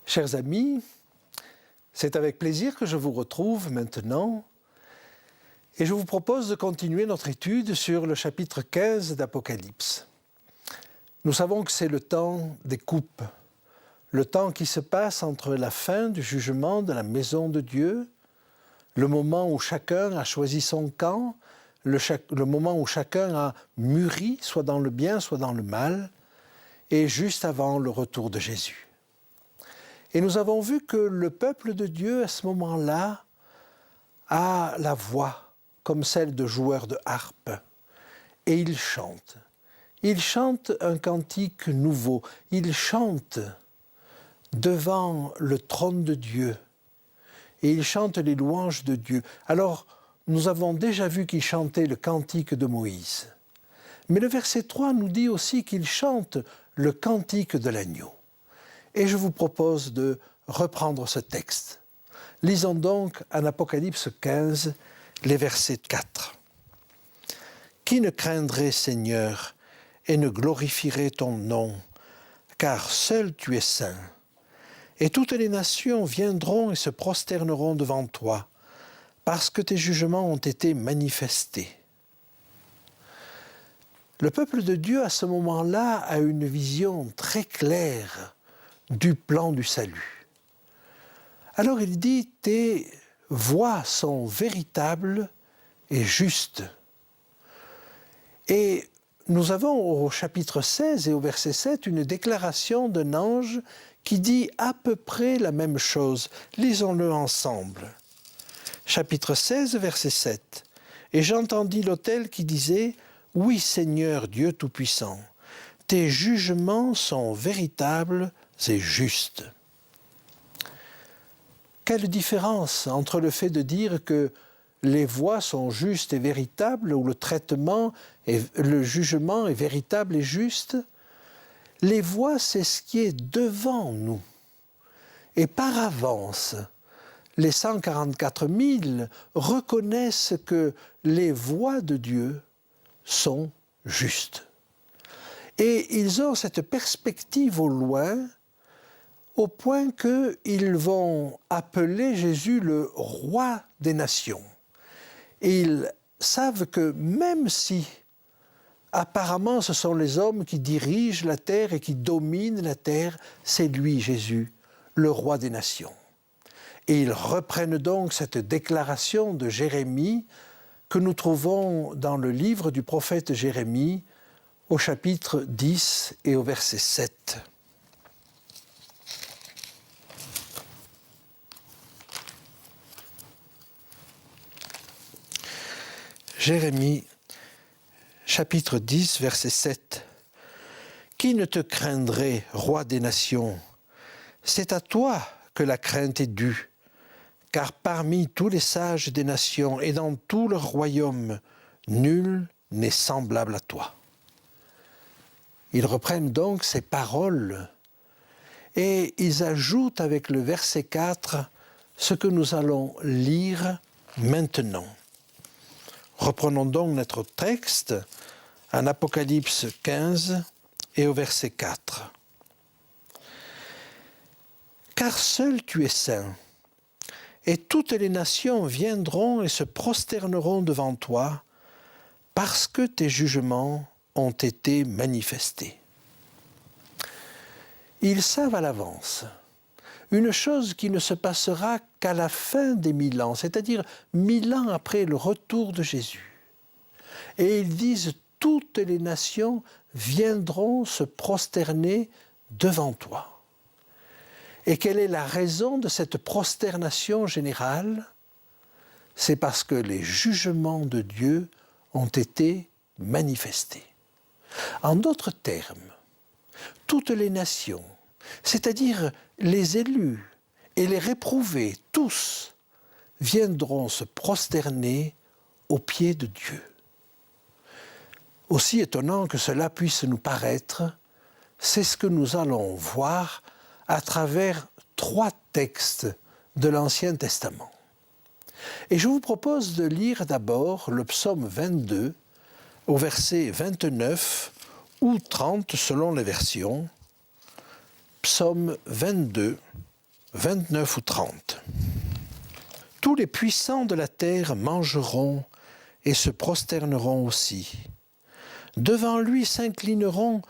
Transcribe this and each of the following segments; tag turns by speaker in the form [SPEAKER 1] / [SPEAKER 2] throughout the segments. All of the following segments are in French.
[SPEAKER 1] Chers amis, c'est avec plaisir que je vous retrouve maintenant et je vous propose de continuer notre étude sur le chapitre 15 d'Apocalypse. Nous savons que c'est le temps des coupes, le temps qui se passe entre la fin du jugement de la maison de Dieu, le moment où chacun a choisi son camp, le moment où chacun a mûri, soit dans le bien, soit dans le mal, et juste avant le retour de Jésus. Et nous avons vu que le peuple de Dieu, à ce moment-là, a la voix comme celle de joueurs de harpe. Et il chante. Il chante un cantique nouveau. Il chante devant le trône de Dieu. Et il chante les louanges de Dieu. Alors, nous avons déjà vu qu'il chantait le cantique de Moïse. Mais le verset 3 nous dit aussi qu'il chante le cantique de l'agneau. Et je vous propose de reprendre ce texte. Lisons donc en Apocalypse 15, les versets 4. « Qui ne craindrait, Seigneur, et ne glorifierait ton nom, car seul tu es saint. Et toutes les nations viendront et se prosterneront devant toi, parce que tes jugements ont été manifestés. » Le peuple de Dieu, à ce moment-là, a une vision très claire du plan du salut. Alors il dit, tes voies sont véritables et justes. Et nous avons au chapitre 16 et au verset 7 une déclaration d'un ange qui dit à peu près la même chose. Lisons-le ensemble. Chapitre 16, verset 7. « Et j'entendis l'autel qui disait, « Oui, Seigneur Dieu Tout-Puissant, tes jugements sont véritables et justes. » Quelle différence entre le fait de dire que les voies sont justes et véritables, ou le jugement est véritable et juste. Les voies, c'est ce qui est devant nous. Et par avance, les 144 000 reconnaissent que les voies de Dieu sont justes. Et ils ont cette perspective au loin, au point qu'ils vont appeler Jésus le roi des nations. Et ils savent que même si, apparemment, ce sont les hommes qui dirigent la terre et qui dominent la terre, c'est lui, Jésus, le roi des nations. Et ils reprennent donc cette déclaration de Jérémie que nous trouvons dans le livre du prophète Jérémie, au chapitre 10 et au verset 7. Jérémie, chapitre 10, verset 7. « Qui ne te craindrait, roi des nations? C'est à toi que la crainte est due, car parmi tous les sages des nations et dans tout leur royaume, nul n'est semblable à toi. » Ils reprennent donc ces paroles et ils ajoutent avec le verset 4 ce que nous allons lire maintenant. Reprenons donc notre texte en Apocalypse 15 et au verset 4. « Car seul tu es saint, et toutes les nations viendront et se prosterneront devant toi, parce que tes jugements ont été manifestés. » Ils savent à l'avance une chose qui ne se passera qu'à la fin des 1000 ans, c'est-à-dire 1000 ans après le retour de Jésus. Et ils disent, toutes les nations viendront se prosterner devant toi. Et quelle est la raison de cette prosternation générale? C'est parce que les jugements de Dieu ont été manifestés. En d'autres termes, toutes les nations, c'est-à-dire les élus et les réprouvés, tous, viendront se prosterner aux pieds de Dieu. Aussi étonnant que cela puisse nous paraître, c'est ce que nous allons voir à travers 3 textes de l'Ancien Testament. Et je vous propose de lire d'abord le psaume 22, au verset 29 ou 30 selon les versions. Psaume 22, 29 ou 30. Tous les puissants de la terre mangeront et se prosterneront aussi. Devant lui s'inclineront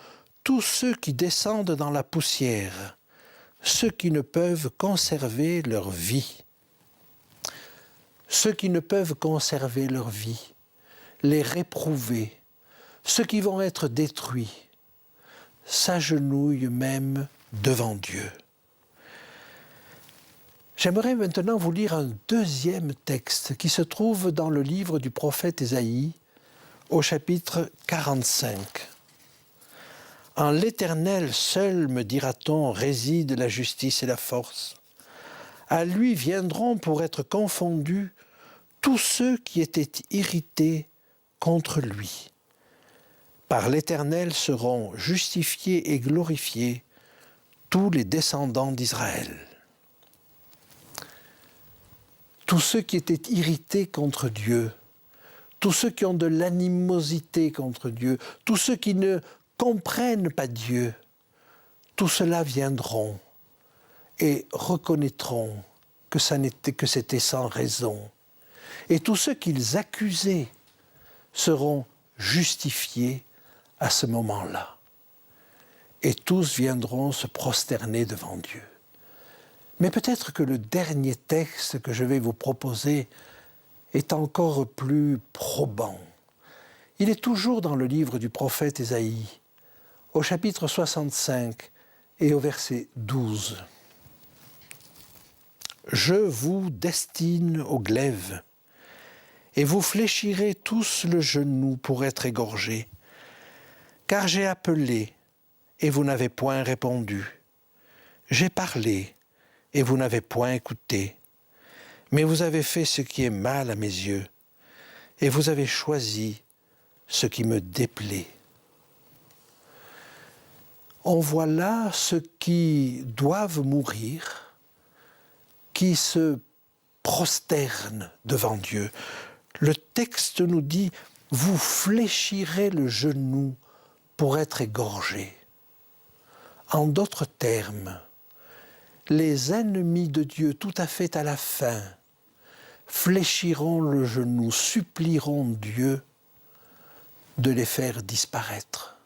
[SPEAKER 1] tous ceux qui descendent dans la poussière, ceux qui ne peuvent conserver leur vie. Ceux qui ne peuvent conserver leur vie, les réprouvés, ceux qui vont être détruits, s'agenouillent même devant Dieu. J'aimerais maintenant vous lire un deuxième texte qui se trouve dans le livre du prophète Ésaïe, au chapitre 45. En l'Éternel seul, me dira-t-on, réside la justice et la force. À lui viendront pour être confondus tous ceux qui étaient irrités contre lui. Par l'Éternel seront justifiés et glorifiés tous les descendants d'Israël. Tous ceux qui étaient irrités contre Dieu, tous ceux qui ont de l'animosité contre Dieu, tous ceux qui ne comprennent pas Dieu, tous ceux-là viendront et reconnaîtront que c'était sans raison. Et tous ceux qu'ils accusaient seront justifiés à ce moment-là. Et tous viendront se prosterner devant Dieu. Mais peut-être que le dernier texte que je vais vous proposer est encore plus probant. Il est toujours dans le livre du prophète Ésaïe, au chapitre 65 et au verset 12. « Je vous destine au glaive, et vous fléchirez tous le genou pour être égorgés. Car j'ai appelé, et vous n'avez point répondu. J'ai parlé, et vous n'avez point écouté. Mais vous avez fait ce qui est mal à mes yeux, et vous avez choisi ce qui me déplaît. » On voit là ceux qui doivent mourir, qui se prosternent devant Dieu. Le texte nous dit « Vous fléchirez le genou pour être égorgés ». En d'autres termes, les ennemis de Dieu, tout à fait à la fin, fléchiront le genou, supplieront Dieu de les faire disparaître.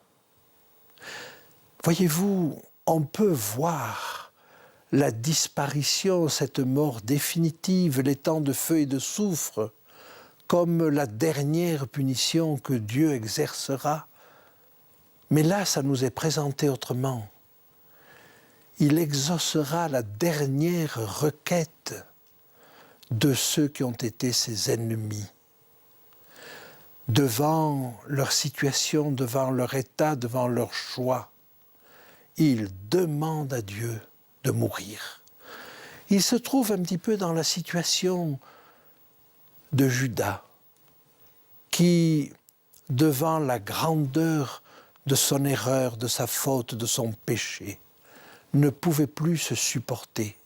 [SPEAKER 1] Voyez-vous, on peut voir la disparition, cette mort définitive, les temps de feu et de soufre, comme la dernière punition que Dieu exercera. Mais là, ça nous est présenté autrement. Il exaucera la dernière requête de ceux qui ont été ses ennemis. Devant leur situation, devant leur état, devant leur choix, ils demandent à Dieu de mourir. Ils se trouvent un petit peu dans la situation de Judas, qui, devant la grandeur de son erreur, de sa faute, de son péché, ne pouvait plus se supporter.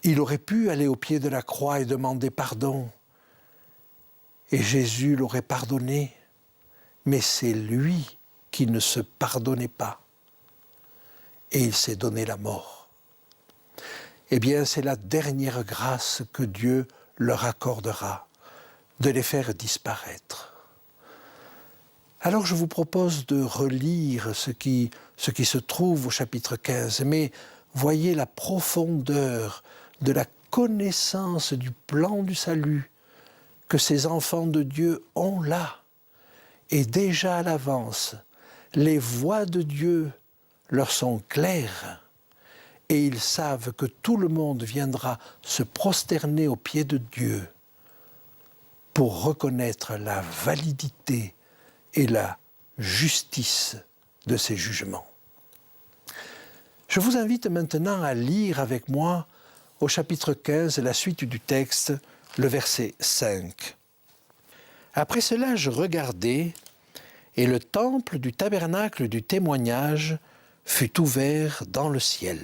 [SPEAKER 1] Il aurait pu aller au pied de la croix et demander pardon, et Jésus l'aurait pardonné, mais c'est lui qui ne se pardonnait pas, et il s'est donné la mort. Eh bien, c'est la dernière grâce que Dieu leur accordera, de les faire disparaître. Alors je vous propose de relire ce qui se trouve au chapitre 15, mais voyez la profondeur de la connaissance du plan du salut que ces enfants de Dieu ont là, et déjà à l'avance, les voies de Dieu leur sont claires et ils savent que tout le monde viendra se prosterner aux pieds de Dieu pour reconnaître la validité et la justice de ses jugements. Je vous invite maintenant à lire avec moi au chapitre 15, la suite du texte, le verset 5. Après cela, je regardai, et le temple du tabernacle du témoignage fut ouvert dans le ciel.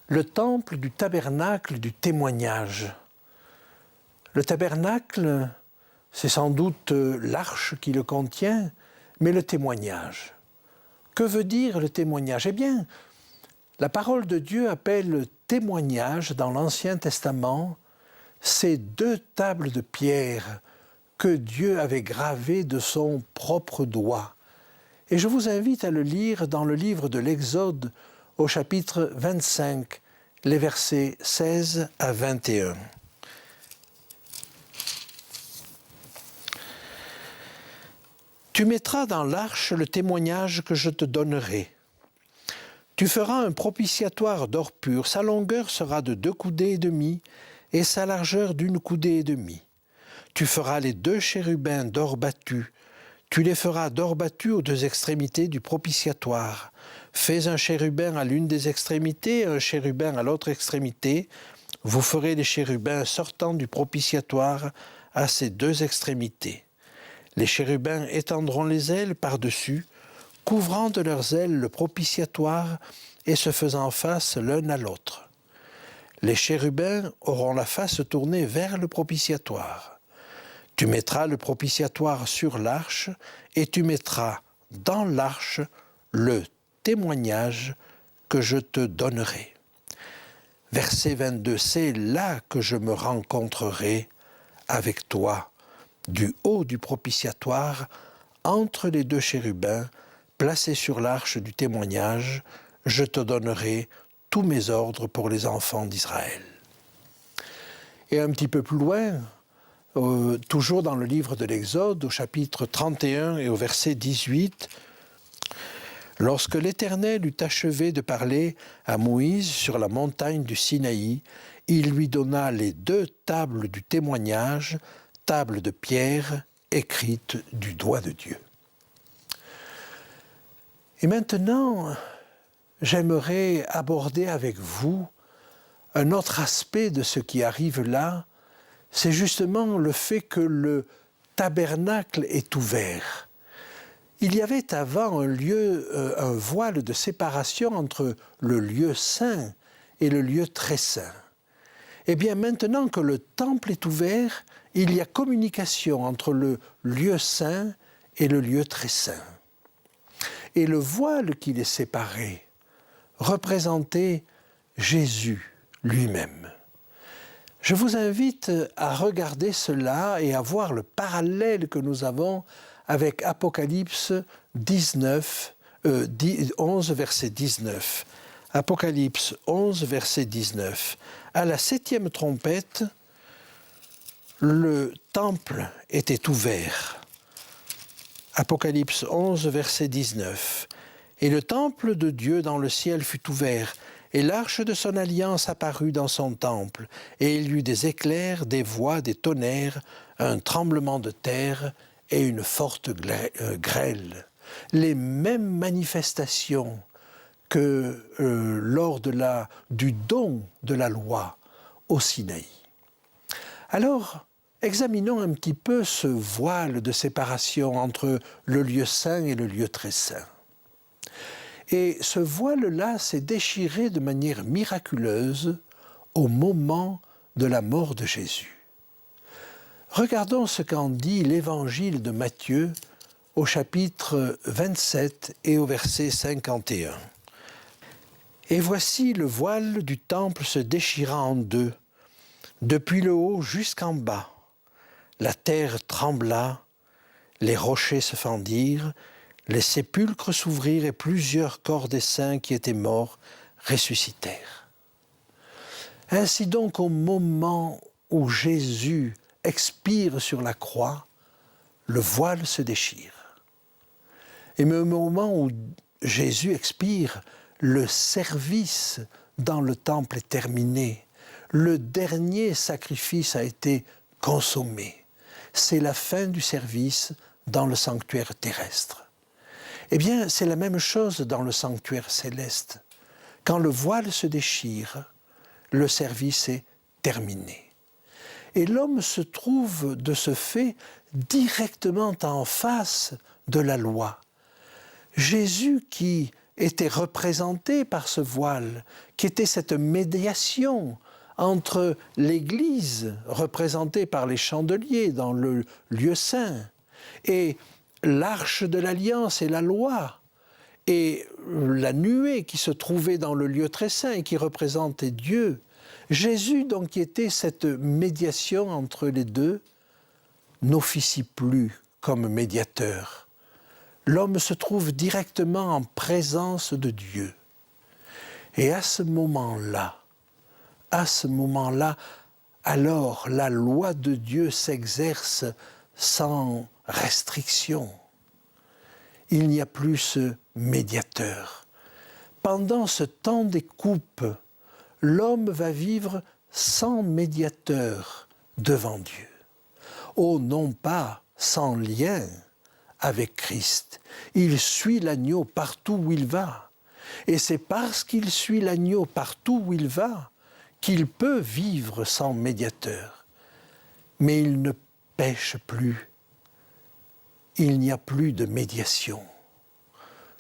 [SPEAKER 1] Le temple du tabernacle du témoignage. Le tabernacle, c'est sans doute l'arche qui le contient, mais le témoignage. Que veut dire le témoignage? Eh bien, la parole de Dieu appelle témoignage dans l'Ancien Testament ces deux tables de pierre que Dieu avait gravées de son propre doigt. Et je vous invite à le lire dans le livre de l'Exode au chapitre 25, les versets 16 à 21. Tu mettras dans l'arche le témoignage que je te donnerai. Tu feras un propitiatoire d'or pur. Sa longueur sera de 2 coudées et demie et sa largeur d'1 coudée et demie. Tu feras les 2 chérubins d'or battu. Tu les feras d'or battu aux 2 extrémités du propitiatoire. Fais un chérubin à l'une des extrémités et un chérubin à l'autre extrémité. Vous ferez les chérubins sortant du propitiatoire à ces 2 extrémités. Les chérubins étendront les ailes par-dessus, couvrant de leurs ailes le propitiatoire et se faisant face l'un à l'autre. Les chérubins auront la face tournée vers le propitiatoire. Tu mettras le propitiatoire sur l'arche et tu mettras dans l'arche le témoignage que je te donnerai. Verset 22, c'est là que je me rencontrerai avec toi, du haut du propitiatoire, entre les 2 chérubins, placés sur l'arche du témoignage, je te donnerai tous mes ordres pour les enfants d'Israël. Et un petit peu plus loin, toujours dans le livre de l'Exode, au chapitre 31 et au verset 18, « Lorsque l'Éternel eut achevé de parler à Moïse sur la montagne du Sinaï, il lui donna les 2 tables du témoignage, tables de pierre écrites du doigt de Dieu. » Et maintenant, j'aimerais aborder avec vous un autre aspect de ce qui arrive là, c'est justement le fait que le tabernacle est ouvert. Il y avait avant un voile de séparation entre le lieu saint et le lieu très saint. Eh bien, maintenant que le temple est ouvert, il y a communication entre le lieu saint et le lieu très saint. Et le voile qui les séparait représentait Jésus lui-même. Je vous invite à regarder cela et à voir le parallèle que nous avons avec Apocalypse 11, verset 19. Apocalypse 11, verset 19. À la 7e trompette, le temple était ouvert. Apocalypse 11, verset 19. Et le temple de Dieu dans le ciel fut ouvert, et l'arche de son alliance apparut dans son temple, et il y eut des éclairs, des voix, des tonnerres, un tremblement de terre et une forte grêle. Les mêmes manifestations que lors du don de la loi au Sinaï. Alors, examinons un petit peu ce voile de séparation entre le lieu saint et le lieu très saint. Et ce voile-là s'est déchiré de manière miraculeuse au moment de la mort de Jésus. Regardons ce qu'en dit l'évangile de Matthieu au chapitre 27 et au verset 51. « Et voici le voile du temple se déchira en 2, depuis le haut jusqu'en bas. La terre trembla, les rochers se fendirent, les sépulcres s'ouvrirent et plusieurs corps des saints qui étaient morts ressuscitèrent. » Ainsi donc, au moment où Jésus expire sur la croix, le voile se déchire. Et au moment où Jésus expire, le service dans le temple est terminé. Le dernier sacrifice a été consommé. C'est la fin du service dans le sanctuaire terrestre. Eh bien, c'est la même chose dans le sanctuaire céleste. Quand le voile se déchire, le service est terminé. Et l'homme se trouve de ce fait directement en face de la loi. Jésus qui était représenté par ce voile, qui était cette médiation entre l'Église, représentée par les chandeliers dans le lieu saint, et l'arche de l'Alliance et la loi, et la nuée qui se trouvait dans le lieu très saint et qui représentait Dieu. Jésus, donc, qui était cette médiation entre les deux, n'officie plus comme médiateur. L'homme se trouve directement en présence de Dieu. Et à ce moment-là, alors la loi de Dieu s'exerce sans restriction. Il n'y a plus ce médiateur. Pendant ce temps des coupes, l'homme va vivre sans médiateur devant Dieu. Oh, non pas sans lien avec Christ. Il suit l'agneau partout où il va. Et c'est parce qu'il suit l'agneau partout où il va qu'il peut vivre sans médiateur. Mais il ne pêche plus. Il n'y a plus de médiation.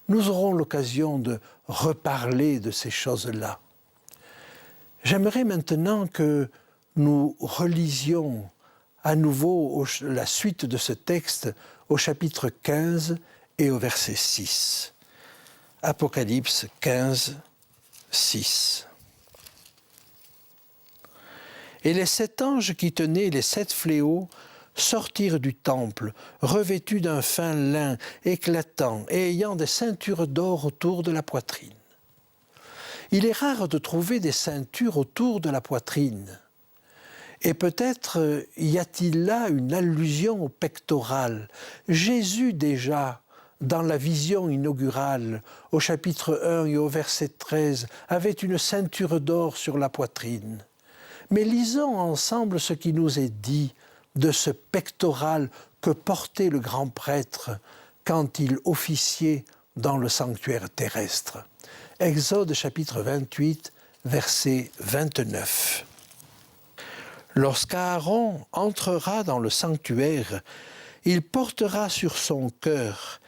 [SPEAKER 1] Nous aurons l'occasion de reparler de ces choses-là. J'aimerais maintenant que nous relisions à nouveau la suite de ce texte au chapitre 15 et au verset 6. Apocalypse 15, 6. Et les 7 anges qui tenaient les 7 fléaux sortirent du temple, revêtus d'un fin lin éclatant et ayant des ceintures d'or autour de la poitrine. Il est rare de trouver des ceintures autour de la poitrine. Et peut-être y a-t-il là une allusion au pectoral. Jésus déjà, dans la vision inaugurale, au chapitre 1 et au verset 13, avait une ceinture d'or sur la poitrine. Mais lisons ensemble ce qui nous est dit de ce pectoral que portait le grand prêtre quand il officiait dans le sanctuaire terrestre. Exode chapitre 28, verset 29. Lorsqu'Aaron entrera dans le sanctuaire, il portera sur son cœur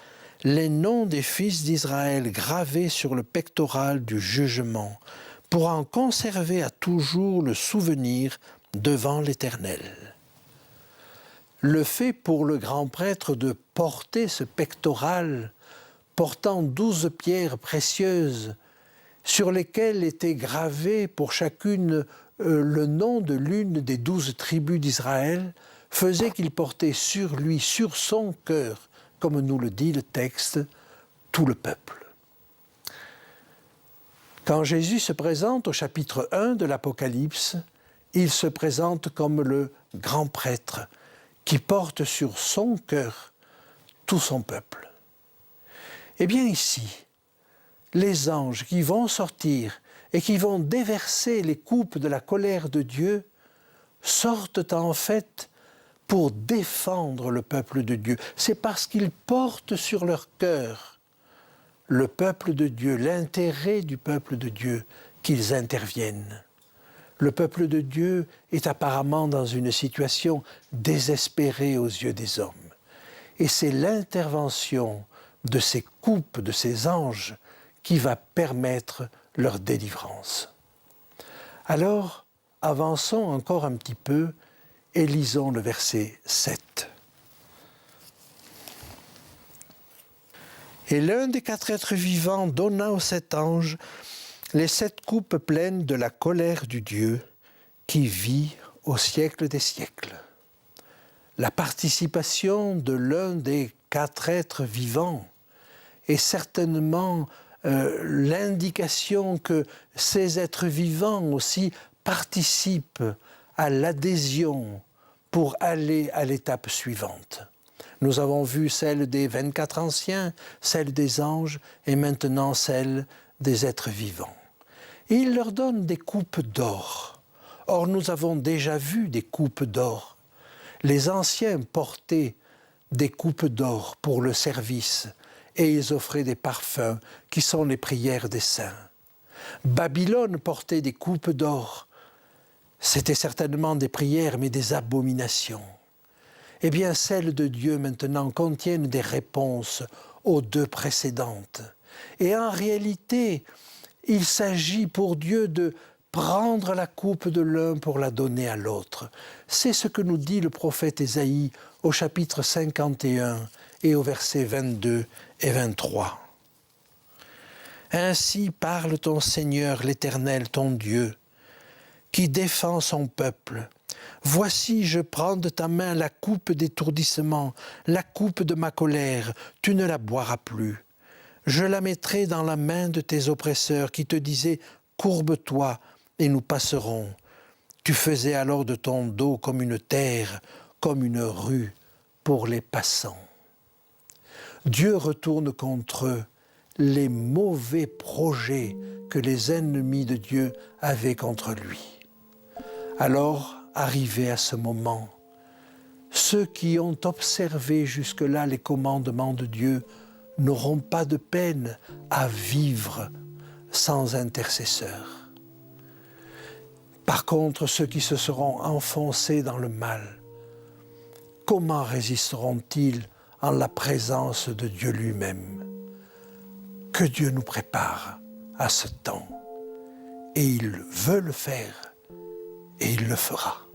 [SPEAKER 1] les noms des fils d'Israël gravés sur le pectoral du jugement, pour en conserver à toujours le souvenir devant l'Éternel. Le fait pour le grand prêtre de porter ce pectoral, portant 12 pierres précieuses, sur lesquelles était gravé pour chacune le nom de l'une des 12 tribus d'Israël, faisait qu'il portait sur lui, sur son cœur, comme nous le dit le texte, tout le peuple. Quand Jésus se présente au chapitre 1 de l'Apocalypse, il se présente comme le grand prêtre qui porte sur son cœur tout son peuple. Eh bien ici, les anges qui vont sortir et qui vont déverser les coupes de la colère de Dieu sortent en fait pour défendre le peuple de Dieu. C'est parce qu'ils portent sur leur cœur le peuple de Dieu, l'intérêt du peuple de Dieu, qu'ils interviennent. Le peuple de Dieu est apparemment dans une situation désespérée aux yeux des hommes. Et c'est l'intervention de ces coupes, de ces anges, qui va permettre leur délivrance. Alors, avançons encore un petit peu et lisons le verset 7. Et l'un des 4 êtres vivants donna aux 7 anges les 7 coupes pleines de la colère du Dieu qui vit au siècle des siècles. La participation de l'un des 4 êtres vivants est certainement l'indication que ces êtres vivants aussi participent à l'adhésion pour aller à l'étape suivante. Nous avons vu celle des 24 anciens, celle des anges et maintenant celle des êtres vivants. Et il leur donne des coupes d'or. Or, nous avons déjà vu des coupes d'or. Les anciens portaient des coupes d'or pour le service et ils offraient des parfums qui sont les prières des saints. Babylone portait des coupes d'or. C'était certainement des prières, mais des abominations. Eh bien, celles de Dieu maintenant contiennent des réponses aux deux précédentes. Et en réalité, il s'agit pour Dieu de prendre la coupe de l'un pour la donner à l'autre. C'est ce que nous dit le prophète Ésaïe au chapitre 51 et au verset 22 et 23. Ainsi parle ton Seigneur l'Éternel, ton Dieu, qui défend son peuple. Voici, je prends de ta main la coupe d'étourdissement, la coupe de ma colère, tu ne la boiras plus. Je la mettrai dans la main de tes oppresseurs qui te disaient « Courbe-toi et nous passerons ». Tu faisais alors de ton dos comme une terre, comme une rue pour les passants. Dieu retourne contre eux les mauvais projets que les ennemis de Dieu avaient contre lui. Alors, arrivé à ce moment, ceux qui ont observé jusque-là les commandements de Dieu n'auront pas de peine à vivre sans intercesseur. Par contre, ceux qui se seront enfoncés dans le mal, comment résisteront-ils en la présence de Dieu lui-même? Que Dieu nous prépare à ce temps. Et il veut le faire, et il le fera.